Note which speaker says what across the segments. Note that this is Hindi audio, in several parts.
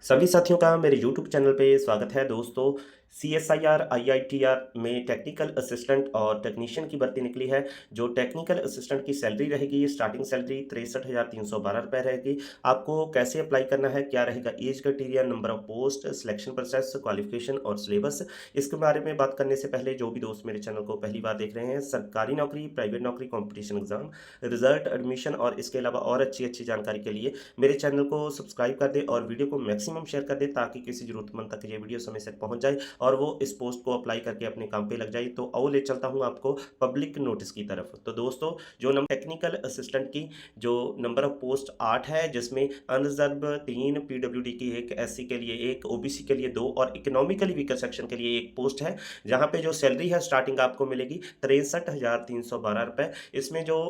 Speaker 1: सभी साथियों का मेरे YouTube चैनल पे स्वागत है दोस्तों। CSIR IITR में टेक्निकल असिस्टेंट और टेक्नीशियन की भर्ती निकली है। जो टेक्निकल असिस्टेंट की सैलरी रहेगी, स्टार्टिंग सैलरी 63,312 रुपये रहेगी। आपको कैसे अप्लाई करना है, क्या रहेगा age criteria, number of post, selection process, qualification और सिलेबस, इसके बारे में बात करने से पहले जो भी दोस्त मेरे चैनल को पहली बार देख रहे हैं, सरकारी नौकरी, प्राइवेट नौकरी, कॉम्पिटिशन एग्जाम, रिजल्ट, एडमिशन और इसके अलावा और अच्छी जानकारी के लिए मेरे चैनल को सब्सक्राइब कर दें और वीडियो को मैक्सिमम शेयर कर दें ताकि किसी ज़रूरतमंद तक ये वीडियो समय से पहुंच जाए और वो इस पोस्ट को अप्लाई करके अपने काम पे लग जाए। तो आओ ले चलता हूं आपको पब्लिक नोटिस की तरफ। तो दोस्तों, जो नंबर टेक्निकल असिस्टेंट की जो नंबर ऑफ पोस्ट 8 है, जिसमें अनरिजर्व 3, पीडब्ल्यूडी की 1, एससी के लिए 1, ओबीसी के लिए 2 और इकोनॉमिकली वीकर सेक्शन के लिए 1 पोस्ट है। जहां पे जो सैलरी है स्टार्टिंग आपको मिलेगी 63,312 रुपये। इसमें जो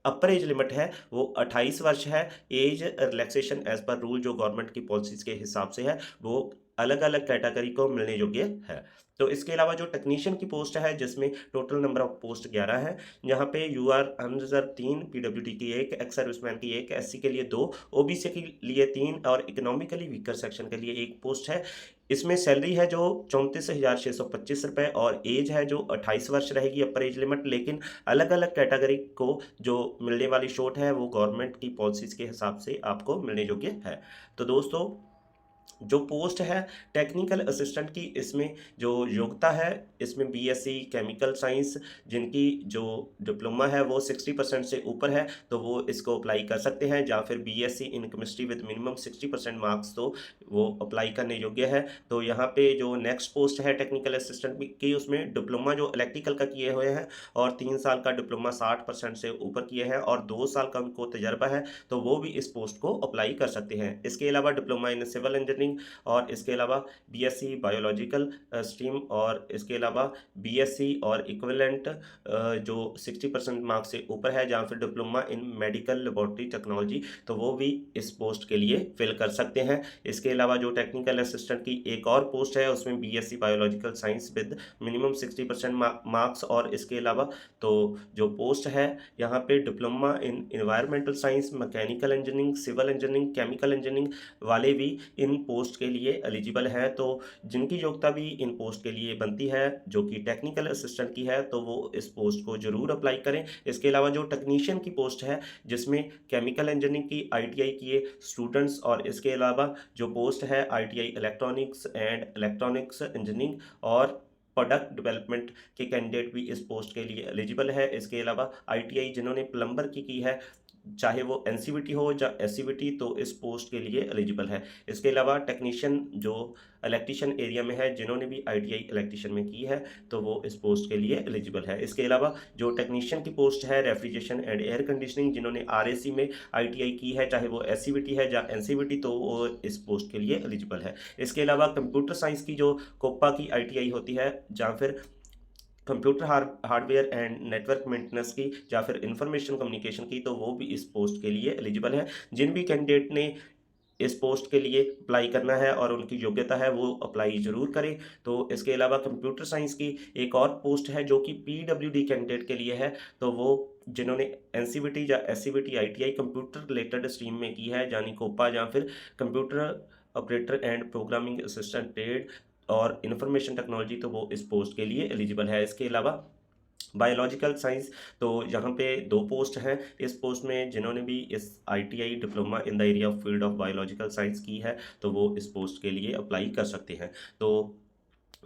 Speaker 1: अपर एज लिमिट है वो 28 वर्ष है। एज रिलैक्सेशन एज पर रूल जो गवर्नमेंट की पॉलिसीज के हिसाब से है वो अलग-अलग कैटेगरी को मिलने योग्य है। तो इसके अलावा जो टेक्नीशियन की पोस्ट है, जिसमें टोटल नंबर ऑफ पोस्ट 11 है। यहाँ पे यूआर अनरिजर्व 3, पीडब्ल्यूडी की 1, एक्स सर्विसमैन की 1, एससी के लिए 2, ओबीसी के लिए 3 और इकोनॉमिकली वीकर सेक्शन के लिए 1 पोस्ट है। इसमें सैलरी है जो 34,625 रुपये और एज है जो 28 वर्ष रहेगी अपर एज लिमिट। लेकिन अलग-अलग कैटेगरी को जो मिलने वाली छूट है वो गवर्नमेंट की पॉलिसीज़ के हिसाब से आपको मिलने योग्य है। तो दोस्तों, जो पोस्ट है टेक्निकल असिस्टेंट की, इसमें जो योग्यता है, इसमें बीएससी केमिकल साइंस जिनकी जो डिप्लोमा है वो 60% से ऊपर है तो वो इसको अप्लाई कर सकते हैं, या फिर BSc in chemistry with minimum 60% marks तो वो अप्लाई करने योग्य है। तो यहाँ पे जो नेक्स्ट पोस्ट है टेक्निकल असिस्टेंट की, उसमें डिप्लोमा जो इलेक्ट्रिकल का किए हुए हैं और 3 साल का डिप्लोमा 60% से ऊपर किए हैं और 2 साल का उनको तजर्बा है, तो वो भी इस पोस्ट को अप्लाई कर सकते हैं। इसके अलावा डिप्लोमा इन सिविल इंजीनियरिंग और इसके अलावा बीएससी बायोलॉजिकल स्ट्रीम और इसके अलावा बीएससी और इक्विवेलेंट जो 60% मार्क्स से ऊपर है, जहाँ फिर diploma in medical laboratory technology, तो वो भी इस पोस्ट के लिए फिल कर सकते हैं। इसके अलावा जो टेक्निकल असिस्टेंट की एक और पोस्ट है, उसमें BSc biological science with minimum 60% marks और इसके अलावा तो जो पोस्ट है यहाँ पे diploma in environmental science, mechanical engineering, civil engineering, chemical engineering वाले भी इन पोस्ट के लिए एलिजिबल है। तो जिनकी योग्यता भी इन पोस्ट के लिए बनती है जो कि टेक्निकल असिस्टेंट की है, तो वो इस पोस्ट को जरूर अप्लाई करें। इसके अलावा जो टेक्नीशियन की पोस्ट है, जिसमें केमिकल इंजीनियरिंग की आईटीआई किए स्टूडेंट्स और इसके अलावा जो पोस्ट है ITI electronics and electronics engineering और प्रोडक्ट डेवलपमेंट के कैंडिडेट भी इस पोस्ट के लिए एलिजिबल है। इसके अलावा आईटीआई जिन्होंने प्लम्बर की है, चाहे वो एनसीवीटी हो या एससीवीटी, तो इस पोस्ट के लिए एलिजिबल है। इसके अलावा टेक्नीशियन जो इलेक्ट्रिशियन एरिया में है, जिन्होंने भी आईटीआई इलेक्ट्रिशियन में की है, तो वो इस पोस्ट के लिए एलिजिबल है। इसके अलावा जो टेक्नीशियन की पोस्ट है रेफ्रिजरेशन एंड एयर कंडीशनिंग, जिन्होंने आरएसी में आईटीआई की है, चाहे वो एससीवीटी है या एनसीवीटी, तो वो इस पोस्ट के लिए एलिजिबल है। इसके अलावा कंप्यूटर साइंस की जो कोपा की आईटीआई होती है, या फिर computer hardware and network maintenance की, या फिर इंफॉर्मेशन कम्युनिकेशन की, तो वो भी इस पोस्ट के लिए एलिजिबल है। जिन भी कैंडिडेट ने इस पोस्ट के लिए अप्लाई करना है और उनकी योग्यता है, वो अप्लाई ज़रूर करें। तो इसके अलावा कंप्यूटर साइंस की एक और पोस्ट है जो कि पीडब्ल्यूडी कैंडिडेट के लिए है, तो वो जिन्होंने एनसीवीटी या SCVT ITI computer related stream में की है, यानी कोपा या फिर computer operator and programming assistant trade और इंफॉर्मेशन टेक्नोलॉजी, तो वो इस पोस्ट के लिए एलिजिबल है। इसके अलावा बायोलॉजिकल साइंस, तो यहाँ पे 2 पोस्ट हैं। इस पोस्ट में जिन्होंने भी इस ITI diploma in the area of field of biological science की है, तो वो इस पोस्ट के लिए अप्लाई कर सकते हैं। तो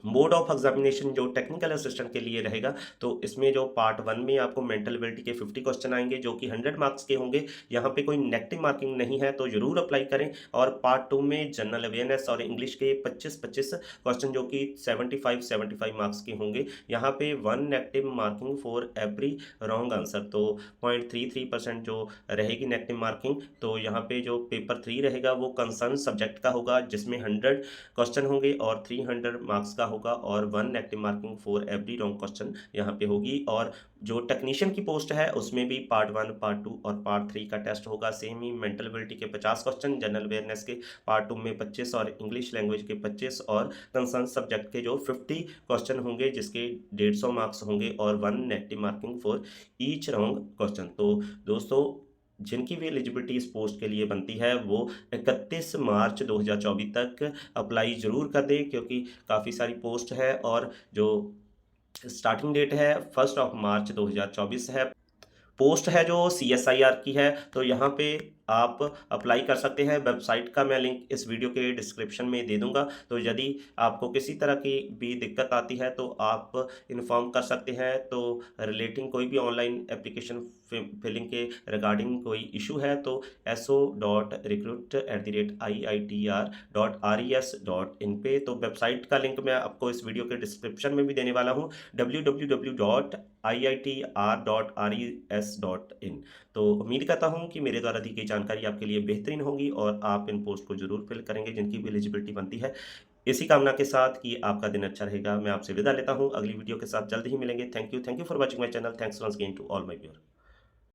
Speaker 1: मोड ऑफ एग्जामिनेशन जो टेक्निकल असिस्टेंट के लिए रहेगा, तो इसमें जो पार्ट 1 में आपको मेंटल एबिलिटी के 50 क्वेश्चन आएंगे जो कि 100 मार्क्स के होंगे। यहाँ पे कोई नेगेटिव मार्किंग नहीं है, तो जरूर अप्लाई करें। और पार्ट 2 में जनरल अवेयरनेस और इंग्लिश के 25-25 क्वेश्चन जो कि 75-75 मार्क्स के होंगे। यहाँ पे 1 negative marking for every wrong answer, तो 0.33% जो रहेगी नेगेटिव मार्किंग। तो यहाँ पे जो पेपर 3 रहेगा वो कंसर्न सब्जेक्ट का होगा, जिसमें 100 क्वेश्चन होंगे और 300 मार्क्स का होगा और 1 negative marking for every wrong question यहाँ पे होगी। और जो टेक्नीशियन की पोस्ट है उसमें भी पार्ट 1, पार्ट 2 और पार्ट 3 का टेस्ट होगा। सेम ही मेंटल एबिलिटी के 50 क्वेश्चन, जनरल अवेयरनेस के पार्ट 2 में 25 और इंग्लिश लैंग्वेज के 25 और कंसर्न सब्जेक्ट के जो 50 क्वेश्चन होंगे जिसके 150 मार्क्स होंगे और 1 negative marking for each wrong question. तो दोस्तों, जिनकी भी एलिजिबिलिटी इस पोस्ट के लिए बनती है वो 31 मार्च 2024 तक अप्लाई ज़रूर कर दें, क्योंकि काफ़ी सारी पोस्ट है और जो स्टार्टिंग डेट है 1 मार्च 2024 है। पोस्ट है जो सीएसआईआर की है, तो यहाँ पे आप अप्लाई कर सकते हैं। वेबसाइट का मैं लिंक इस वीडियो के डिस्क्रिप्शन में दे दूँगा, तो यदि आपको किसी तरह की भी दिक्कत आती है तो आप इन्फॉर्म कर सकते हैं। तो रिलेटिंग कोई भी ऑनलाइन एप्लीकेशन फिलिंग के रिगार्डिंग कोई इशू है तो so.recruit@iitr.res.in पे, तो वेबसाइट का लिंक मैं आपको इस वीडियो के डिस्क्रिप्शन में भी देने वाला हूँ, www.iitr.res.in। तो उम्मीद करता हूँ कि मेरे द्वारा दी गई जानकारी आपके लिए बेहतरीन होगी और आप इन पोस्ट को ज़रूर फिल करेंगे जिनकी भी एलिजिबिलिटी बनती है। इसी कामना के साथ कि आपका दिन अच्छा रहेगा, मैं आपसे विदा लेता हूँ। अगली वीडियो के साथ जल्द ही मिलेंगे। Thank you for watching my channel. Thanks once again to all my viewer.